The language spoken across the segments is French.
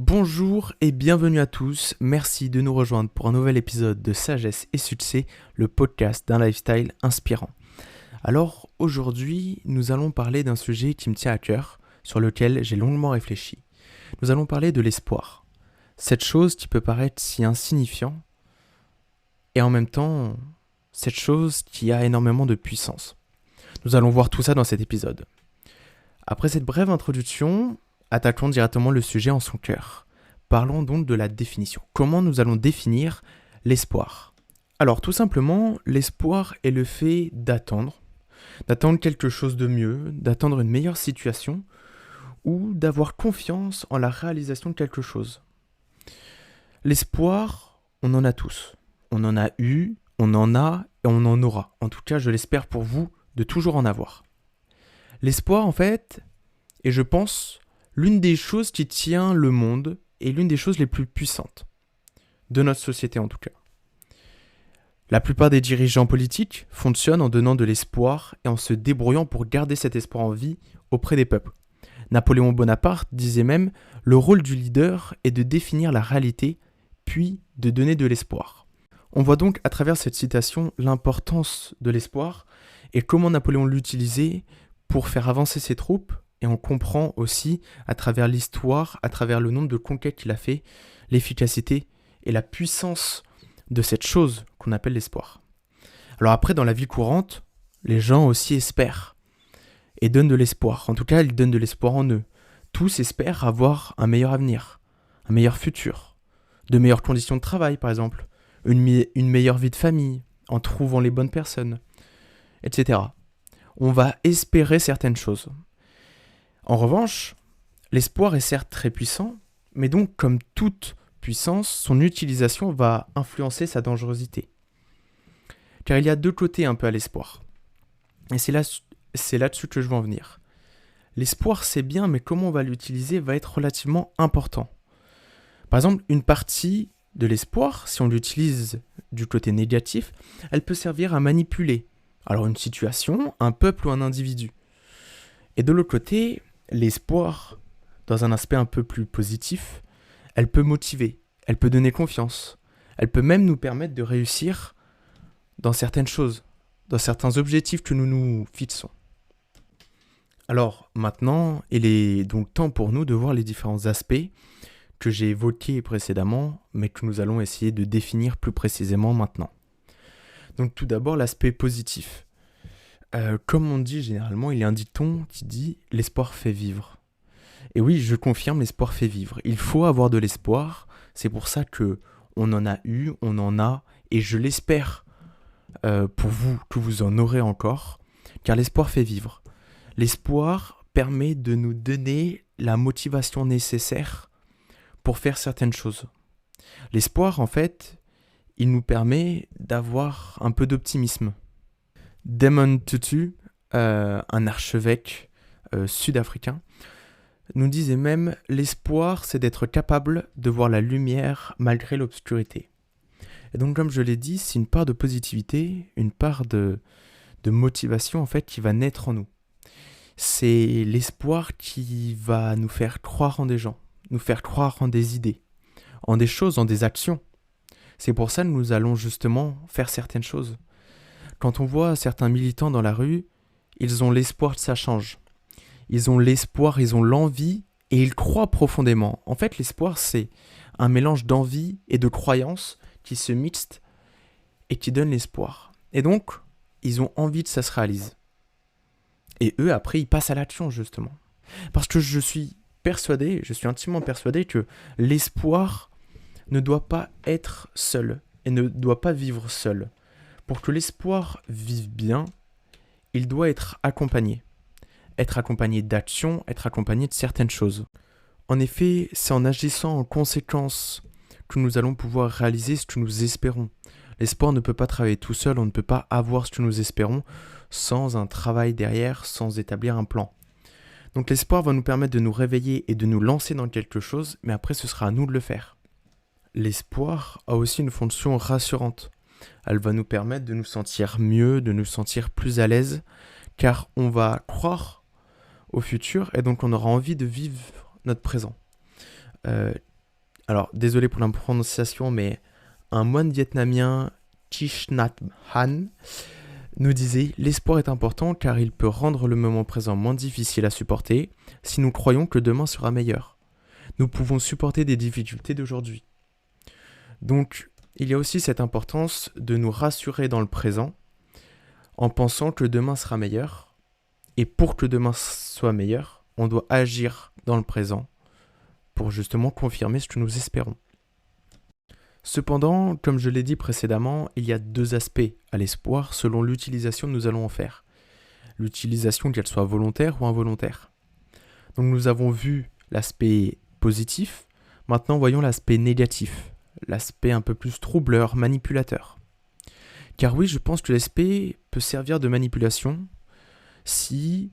Bonjour et bienvenue à tous, merci de nous rejoindre pour un nouvel épisode de Sagesse et Succès, le podcast d'un lifestyle inspirant. Alors aujourd'hui, nous allons parler d'un sujet qui me tient à cœur, sur lequel j'ai longuement réfléchi. Nous allons parler de l'espoir. Cette chose qui peut paraître si insignifiant, et en même temps, cette chose qui a énormément de puissance. Nous allons voir tout ça dans cet épisode. Après cette brève introduction, attaquons directement le sujet en son cœur. Parlons donc de la définition. Comment nous allons définir l'espoir ? Alors tout simplement, l'espoir est le fait d'attendre quelque chose de mieux, d'attendre une meilleure situation ou d'avoir confiance en la réalisation de quelque chose. L'espoir, on en a tous. On en a eu, on en a et on en aura. En tout cas, je l'espère pour vous de toujours en avoir. L'espoir, en fait, est, je pense, l'une des choses qui tient le monde et l'une des choses les plus puissantes de notre société en tout cas. La plupart des dirigeants politiques fonctionnent en donnant de l'espoir et en se débrouillant pour garder cet espoir en vie auprès des peuples. Napoléon Bonaparte disait même « Le rôle du leader est de définir la réalité, puis de donner de l'espoir ». On voit donc à travers cette citation l'importance de l'espoir et comment Napoléon l'utilisait pour faire avancer ses troupes. Et on comprend aussi, à travers l'histoire, à travers le nombre de conquêtes qu'il a fait, l'efficacité et la puissance de cette chose qu'on appelle l'espoir. Alors après, dans la vie courante, les gens aussi espèrent et donnent de l'espoir. En tout cas, ils donnent de l'espoir en eux. Tous espèrent avoir un meilleur avenir, un meilleur futur, de meilleures conditions de travail par exemple, une meilleure vie de famille, en trouvant les bonnes personnes, etc. On va espérer certaines choses. En revanche, l'espoir est certes très puissant, mais donc comme toute puissance, son utilisation va influencer sa dangerosité. Car il y a deux côtés un peu à l'espoir. Et c'est là-dessus que je veux en venir. L'espoir c'est bien, mais comment on va l'utiliser va être relativement important. Par exemple, une partie de l'espoir, si on l'utilise du côté négatif, elle peut servir à manipuler. Alors une situation, un peuple ou un individu. Et de l'autre côté, l'espoir, dans un aspect un peu plus positif, elle peut motiver, elle peut donner confiance, elle peut même nous permettre de réussir dans certaines choses, dans certains objectifs que nous nous fixons. Alors maintenant, il est donc temps pour nous de voir les différents aspects que j'ai évoqués précédemment, mais que nous allons essayer de définir plus précisément maintenant. Donc tout d'abord l'aspect positif. Comme on dit généralement, il y a un dicton qui dit « l'espoir fait vivre ». Et oui, je confirme, l'espoir fait vivre. Il faut avoir de l'espoir, c'est pour ça que on en a eu, on en a, et je l'espère pour vous que vous en aurez encore, car l'espoir fait vivre. L'espoir permet de nous donner la motivation nécessaire pour faire certaines choses. L'espoir, en fait, il nous permet d'avoir un peu d'optimisme. Desmond Tutu, un archevêque sud-africain, nous disait même « L'espoir, c'est d'être capable de voir la lumière malgré l'obscurité ». Et donc, comme je l'ai dit, c'est une part de positivité, une part de motivation en fait qui va naître en nous. C'est l'espoir qui va nous faire croire en des gens, nous faire croire en des idées, en des choses, en des actions. C'est pour ça que nous allons justement faire certaines choses. Quand on voit certains militants dans la rue, ils ont l'espoir que ça change. Ils ont l'espoir, ils ont l'envie et ils croient profondément. En fait, l'espoir, c'est un mélange d'envie et de croyance qui se mixent et qui donne l'espoir. Et donc, ils ont envie que ça se réalise. Et eux, après, ils passent à l'action, justement. Parce que je suis intimement persuadé que l'espoir ne doit pas être seul et ne doit pas vivre seul. Pour que l'espoir vive bien, il doit être accompagné. Être accompagné d'actions, être accompagné de certaines choses. En effet, c'est en agissant en conséquence que nous allons pouvoir réaliser ce que nous espérons. L'espoir ne peut pas travailler tout seul, on ne peut pas avoir ce que nous espérons sans un travail derrière, sans établir un plan. Donc l'espoir va nous permettre de nous réveiller et de nous lancer dans quelque chose, mais après ce sera à nous de le faire. L'espoir a aussi une fonction rassurante. Elle va nous permettre de nous sentir mieux, de nous sentir plus à l'aise, car on va croire au futur et donc on aura envie de vivre notre présent. Alors, désolé pour la prononciation, mais un moine vietnamien, Thich Nhat Hanh, nous disait: l'espoir est important car il peut rendre le moment présent moins difficile à supporter si nous croyons que demain sera meilleur. Nous pouvons supporter des difficultés d'aujourd'hui. Donc, il y a aussi cette importance de nous rassurer dans le présent en pensant que demain sera meilleur. Et pour que demain soit meilleur, on doit agir dans le présent pour justement confirmer ce que nous espérons. Cependant, comme je l'ai dit précédemment, il y a deux aspects à l'espoir selon l'utilisation que nous allons en faire. L'utilisation, qu'elle soit volontaire ou involontaire. Donc nous avons vu l'aspect positif, maintenant voyons l'aspect négatif, l'aspect un peu plus troubleur, manipulateur. Car oui, je pense que l'aspect peut servir de manipulation si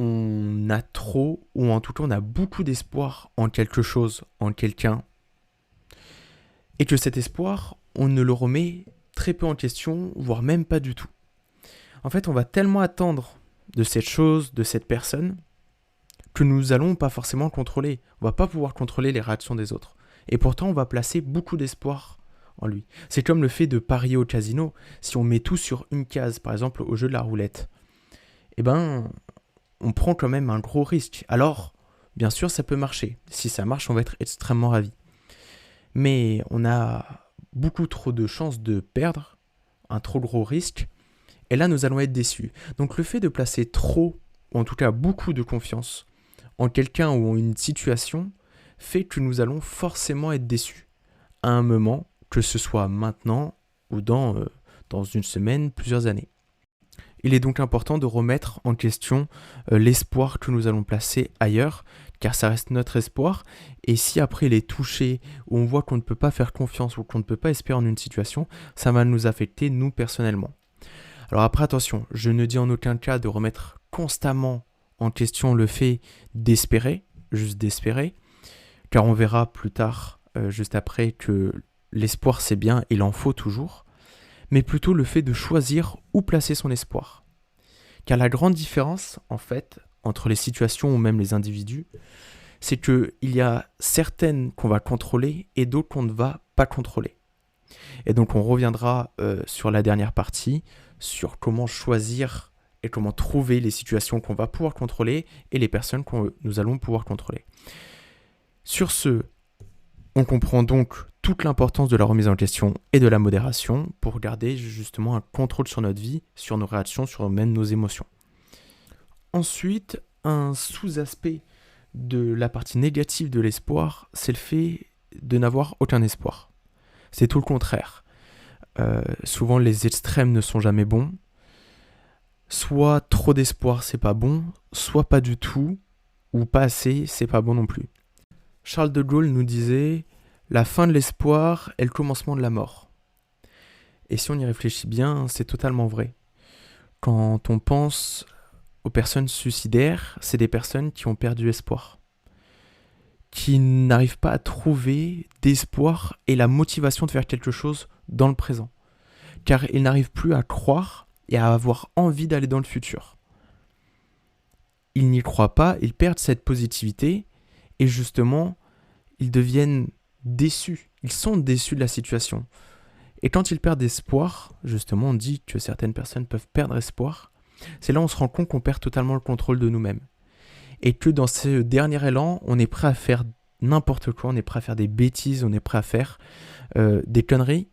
on a trop, ou en tout cas on a beaucoup d'espoir en quelque chose, en quelqu'un, et que cet espoir, on ne le remet très peu en question, voire même pas du tout. En fait, on va tellement attendre de cette chose, de cette personne, que nous allons pas forcément contrôler. On va pas pouvoir contrôler les réactions des autres. Et pourtant, on va placer beaucoup d'espoir en lui. C'est comme le fait de parier au casino. Si on met tout sur une case, par exemple au jeu de la roulette, eh ben, on prend quand même un gros risque. Alors, bien sûr, ça peut marcher. Si ça marche, on va être extrêmement ravis. Mais on a beaucoup trop de chances de perdre, un trop gros risque, et là nous allons être déçus. Donc le fait de placer trop, ou en tout cas beaucoup de confiance en quelqu'un ou en une situation, fait que nous allons forcément être déçus, à un moment, que ce soit maintenant ou dans une semaine, plusieurs années. Il est donc important de remettre en question l'espoir que nous allons placer ailleurs, car ça reste notre espoir, et si après il est touché, ou on voit qu'on ne peut pas faire confiance, ou qu'on ne peut pas espérer en une situation, ça va nous affecter nous personnellement. Alors après attention, je ne dis en aucun cas de remettre constamment en question le fait d'espérer, juste d'espérer, car on verra plus tard, juste après, que l'espoir c'est bien, il en faut toujours, mais plutôt le fait de choisir où placer son espoir. Car la grande différence, en fait, entre les situations ou même les individus, c'est qu'il y a certaines qu'on va contrôler et d'autres qu'on ne va pas contrôler. Et donc on reviendra sur la dernière partie, sur comment choisir et comment trouver les situations qu'on va pouvoir contrôler et les personnes que nous allons pouvoir contrôler. Sur ce, on comprend donc toute l'importance de la remise en question et de la modération pour garder justement un contrôle sur notre vie, sur nos réactions, sur même nos émotions. Ensuite, un sous-aspect de la partie négative de l'espoir, c'est le fait de n'avoir aucun espoir. C'est tout le contraire. Souvent, les extrêmes ne sont jamais bons. Soit trop d'espoir, c'est pas bon, soit pas du tout, ou pas assez, c'est pas bon non plus. Charles de Gaulle nous disait: la fin de l'espoir est le commencement de la mort. Et si on y réfléchit bien, c'est totalement vrai. Quand on pense aux personnes suicidaires, c'est des personnes qui ont perdu espoir, qui n'arrivent pas à trouver d'espoir et la motivation de faire quelque chose dans le présent, car ils n'arrivent plus à croire et à avoir envie d'aller dans le futur. Ils n'y croient pas, ils perdent cette positivité et justement, ils deviennent déçus. Ils sont déçus de la situation. Et quand ils perdent espoir, justement, on dit que certaines personnes peuvent perdre espoir, c'est là où on se rend compte qu'on perd totalement le contrôle de nous-mêmes. Et que dans ce dernier élan, on est prêt à faire n'importe quoi, on est prêt à faire des bêtises, on est prêt à faire des conneries,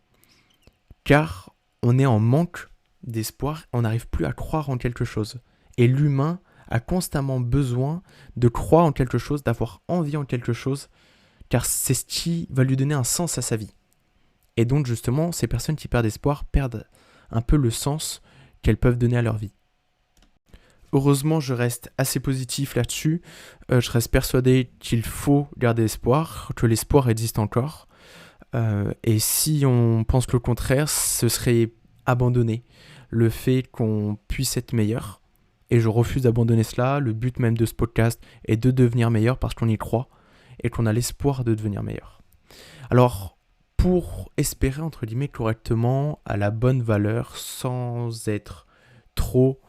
car on est en manque d'espoir, on n'arrive plus à croire en quelque chose. Et l'humain a constamment besoin de croire en quelque chose, d'avoir envie en quelque chose, car c'est ce qui va lui donner un sens à sa vie. Et donc justement, ces personnes qui perdent espoir perdent un peu le sens qu'elles peuvent donner à leur vie. Heureusement, je reste assez positif là-dessus. Je reste persuadé qu'il faut garder espoir, que l'espoir existe encore. Et si on pense le contraire, ce serait abandonner le fait qu'on puisse être meilleur. Et je refuse d'abandonner cela. Le but même de ce podcast est de devenir meilleur parce qu'on y croit et qu'on a l'espoir de devenir meilleur. Alors, pour espérer, entre guillemets, correctement, à la bonne valeur, sans être trop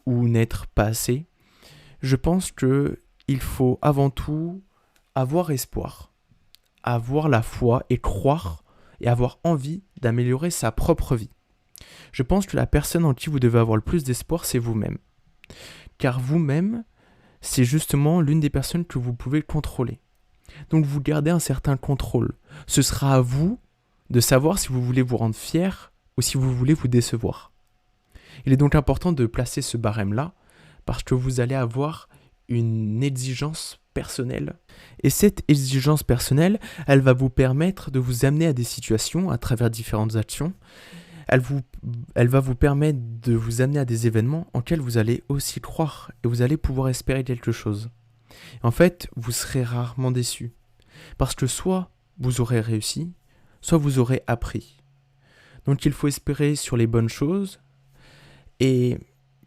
ou n'être pas assez, je pense qu'il faut avant tout avoir espoir. avoir la foi et croire et avoir envie d'améliorer sa propre vie. Je pense que la personne en qui vous devez avoir le plus d'espoir, c'est vous-même. Car vous-même, c'est justement l'une des personnes que vous pouvez contrôler. Donc vous gardez un certain contrôle. Ce sera à vous de savoir si vous voulez vous rendre fier ou si vous voulez vous décevoir. Il est donc important de placer ce barème-là parce que vous allez avoir une exigence personnelle. Et cette exigence personnelle, elle va vous permettre de vous amener à des situations à travers différentes actions. Elle va vous permettre de vous amener à des événements en lesquels vous allez aussi croire et vous allez pouvoir espérer quelque chose. En fait, vous serez rarement déçu. Parce que soit vous aurez réussi, soit vous aurez appris. Donc il faut espérer sur les bonnes choses. Et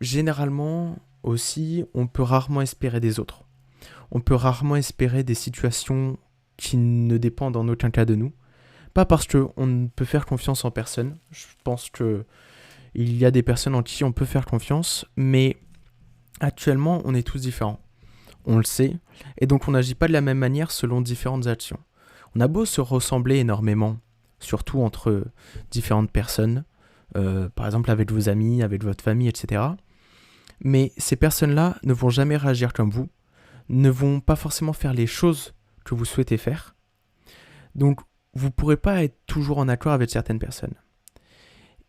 généralement aussi, on peut rarement espérer des autres. On peut rarement espérer des situations qui ne dépendent en aucun cas de nous. Pas parce qu'on ne peut faire confiance en personne. Je pense qu'il y a des personnes en qui on peut faire confiance. Mais actuellement, on est tous différents. On le sait. Et donc, on n'agit pas de la même manière selon différentes actions. On a beau se ressembler énormément, surtout entre différentes personnes. Par exemple, avec vos amis, avec votre famille, etc. Mais ces personnes-là ne vont jamais réagir comme vous. Ne vont pas forcément faire les choses que vous souhaitez faire. Donc, vous ne pourrez pas être toujours en accord avec certaines personnes.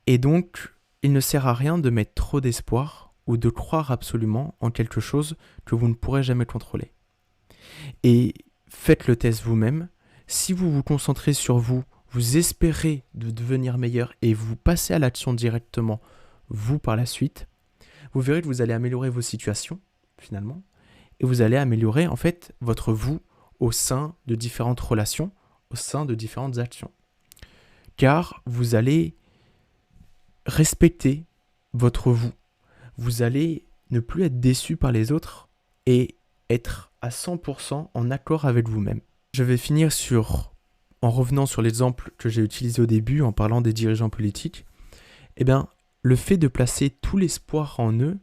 Et donc, il ne sert à rien de mettre trop d'espoir ou de croire absolument en quelque chose que vous ne pourrez jamais contrôler. Et faites le test vous-même. Si vous vous concentrez sur vous, vous espérez de devenir meilleur et vous passez à l'action directement, vous par la suite, vous verrez que vous allez améliorer vos situations, finalement, et vous allez améliorer, en fait, votre vous au sein de différentes relations, au sein de différentes actions. Car vous allez respecter votre vous. Vous allez ne plus être déçu par les autres et être à 100% en accord avec vous-même. Je vais finir en revenant sur l'exemple que j'ai utilisé au début en parlant des dirigeants politiques. Eh bien, le fait de placer tout l'espoir en eux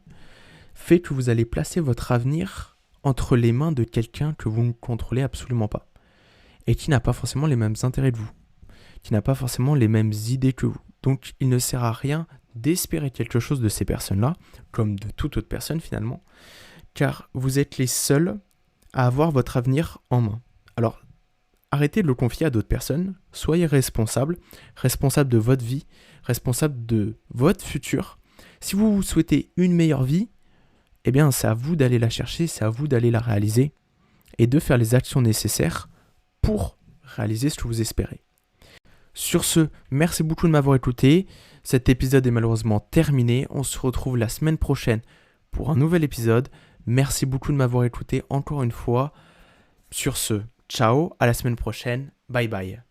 fait que vous allez placer votre avenir entre les mains de quelqu'un que vous ne contrôlez absolument pas et qui n'a pas forcément les mêmes intérêts que vous, qui n'a pas forcément les mêmes idées que vous. Donc, il ne sert à rien d'espérer quelque chose de ces personnes-là, comme de toute autre personne finalement, car vous êtes les seuls à avoir votre avenir en main. Alors, arrêtez de le confier à d'autres personnes, soyez responsables de votre vie, responsables de votre futur. Si vous souhaitez une meilleure vie, eh bien, c'est à vous d'aller la chercher, c'est à vous d'aller la réaliser et de faire les actions nécessaires pour réaliser ce que vous espérez. Sur ce, merci beaucoup de m'avoir écouté. Cet épisode est malheureusement terminé. On se retrouve la semaine prochaine pour un nouvel épisode. Merci beaucoup de m'avoir écouté encore une fois. Sur ce, ciao, à la semaine prochaine. Bye bye.